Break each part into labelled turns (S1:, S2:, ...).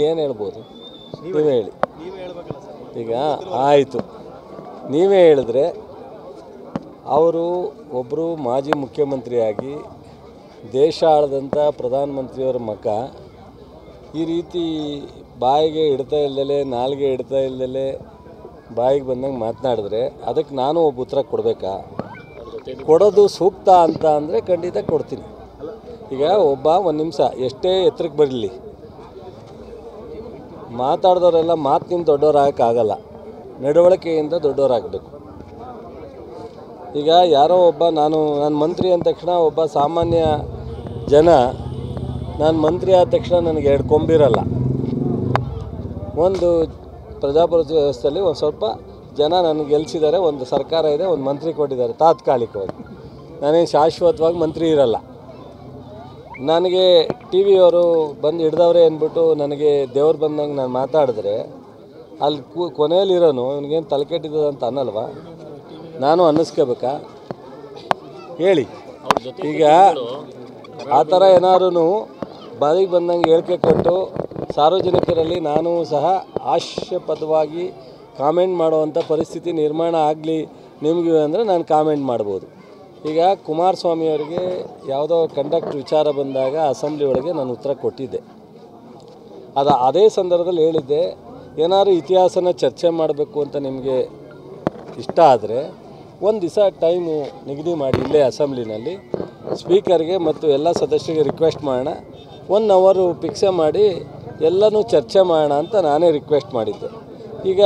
S1: ಏನು ಹೇಳ್ಬೋದು ನೀವೇ ಹೇಳಿ. ಈಗ ಆಯಿತು, ನೀವೇ ಹೇಳಿದ್ರೆ ಅವರು ಒಬ್ಬರು ಮಾಜಿ ಮುಖ್ಯಮಂತ್ರಿಯಾಗಿ ದೇಶ ಆಳಿದಂಥ ಪ್ರಧಾನಮಂತ್ರಿಯವರ ಮಗ ಈ ರೀತಿ ಬಾಯಿಗೆ ಇಡ್ತಾ ಇಲ್ದಲೆ ನಾಲಿಗೆ ಇಡ್ತಾ ಇಲ್ದಲೆ ಬಾಯಿಗೆ ಬಂದಂಗೆ ಮಾತನಾಡಿದ್ರೆ ಅದಕ್ಕೆ ನಾನು ಒಬ್ಬ ಉತ್ತರ ಕೊಡಬೇಕಾ? ಕೊಡೋದು ಸೂಕ್ತ ಅಂತ ಅಂದರೆ ಖಂಡಿತ ಕೊಡ್ತೀನಿ. ಈಗ ಒಬ್ಬ ಒಂದು ನಿಮಿಷ ಎಷ್ಟೇ ಎತ್ತರಕ್ಕೆ ಬರಲಿ, ಮಾತಾಡಿದವರೆಲ್ಲ ಮಾತಿನಿಂದ ದೊಡ್ಡವರಾಗಕ್ಕಾಗಲ್ಲ, ನಡವಳಿಕೆಯಿಂದ ದೊಡ್ಡವರಾಗಬೇಕು. ಈಗ ಯಾರೋ ಒಬ್ಬ ನಾನು ಮಂತ್ರಿ ಅಂದ ತಕ್ಷಣ ಒಬ್ಬ ಸಾಮಾನ್ಯ ಜನ ನಾನು ಮಂತ್ರಿ ಆದ ತಕ್ಷಣ ನನಗೆ 2 ಕೊಂಬಿರಲ್ಲ. ಒಂದು ಪ್ರಜಾಪ್ರಭುತ್ವ ವ್ಯವಸ್ಥೆಯಲ್ಲಿ ಒಂದು ಸ್ವಲ್ಪ ಜನ ನನಗೆ ಗೆಲ್ಲಿಸಿದ್ದಾರೆ, ಒಂದು ಸರ್ಕಾರ ಇದೆ, ಒಂದು ಮಂತ್ರಿ ಕೊಟ್ಟಿದ್ದಾರೆ ತಾತ್ಕಾಲಿಕವಾಗಿ. ನಾನೇನು ಶಾಶ್ವತವಾಗಿ ಮಂತ್ರಿ ಇರಲ್ಲ. ನನಗೆ ಟಿ ವಿಯವರು ಬಂದು ಹಿಡ್ದವ್ರೆ ಅಂದ್ಬಿಟ್ಟು ನನಗೆ ದೇವ್ರು ಬಂದಂಗೆ ನಾನು ಮಾತಾಡಿದ್ರೆ ಅಲ್ಲಿ ಕೊನೆಯಲ್ಲಿರೋನು ಇವನಿಗೇನು ತಲೆ ಕೆಟ್ಟಿದ್ದದ ಅಂತ ಅನ್ನಲ್ವಾ? ನಾನು ಅನ್ನಿಸ್ಕೋಬೇಕಾ ಹೇಳಿ? ಈಗ ಆ ಥರ ಏನಾದ್ರು ಬಾಯಿಗೆ ಬಂದಂಗೆ ಹೇಳಿಕೆ ಕೊಟ್ಟು ಸಾರ್ವಜನಿಕರಲ್ಲಿ ನಾನು ಸಹ ಹಾಸ್ಯಪದವಾಗಿ ಕಾಮೆಂಟ್ ಮಾಡುವಂಥ ಪರಿಸ್ಥಿತಿ ನಿರ್ಮಾಣ ಆಗಲಿ ನಿಮಗೆ ಅಂದರೆ ನಾನು ಕಾಮೆಂಟ್ ಮಾಡ್ಬೋದು. ಈಗ ಕುಮಾರಸ್ವಾಮಿಯವರಿಗೆ ಯಾವುದೋ ಕಂಡಕ್ಟ್ ವಿಚಾರ ಬಂದಾಗ ಅಸೆಂಬ್ಲಿ ಒಳಗೆ ನಾನು ಉತ್ತರ ಕೊಟ್ಟಿದ್ದೆ. ಅದೇ ಸಂದರ್ಭದಲ್ಲಿ ಹೇಳಿದ್ದೆ, ಏನಾದರೂ ಇತಿಹಾಸನ ಚರ್ಚೆ ಮಾಡಬೇಕು ಅಂತ ನಿಮಗೆ ಇಷ್ಟ ಆದರೆ ಒಂದು ದಿವಸ ಟೈಮು ನಿಗದಿ ಮಾಡಿ ಇಲ್ಲೇ ಅಸೆಂಬ್ಲಿನಲ್ಲಿ ಸ್ಪೀಕರ್ಗೆ ಮತ್ತು ಎಲ್ಲ ಸದಸ್ಯರಿಗೆ ರಿಕ್ವೆಸ್ಟ್ ಮಾಡೋಣ, 1 ಅವರು ಫಿಕ್ಸೆ ಮಾಡಿ ಎಲ್ಲನೂ ಚರ್ಚೆ ಮಾಡೋಣ ಅಂತ ನಾನೇ ರಿಕ್ವೆಸ್ಟ್ ಮಾಡಿದ್ದೆ. ಈಗ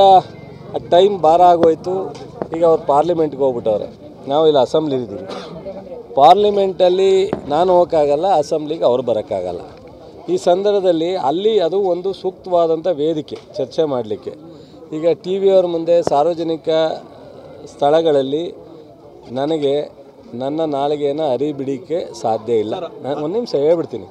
S1: ಆ ಟೈಮ್ ಭಾರ ಆಗೋಯ್ತು. ಈಗ ಅವ್ರು ಪಾರ್ಲಿಮೆಂಟ್ಗೆ ಹೋಗ್ಬಿಟ್ಟವ್ರೆ, ನಾವು ಇಲ್ಲಿ ಅಸೆಂಬ್ಲಿ ಇದ್ದೀವಿ. ಪಾರ್ಲಿಮೆಂಟಲ್ಲಿ ನಾನು ಹೋಗೋಕ್ಕಾಗಲ್ಲ, ಅಸೆಂಬ್ಲಿಗೆ ಅವ್ರು ಬರೋಕ್ಕಾಗಲ್ಲ. ಈ ಸಂದರ್ಭದಲ್ಲಿ ಅಲ್ಲಿ ಅದು ಒಂದು ಸೂಕ್ತವಾದಂಥ ವೇದಿಕೆ ಚರ್ಚೆ ಮಾಡಲಿಕ್ಕೆ. ಈಗ ಟಿ ವಿಯವ್ರ ಮುಂದೆ ಸಾರ್ವಜನಿಕ ಸ್ಥಳಗಳಲ್ಲಿ ನನಗೆ ನನ್ನ ನಾಲಿಗೆಯನ್ನು ಅರಿಬಿಡಿಕೆ ಸಾಧ್ಯ ಇಲ್ಲ. ನಾನು ಒಂದು ನಿಮಿಷ ಹೇಳ್ಬಿಡ್ತೀನಿ.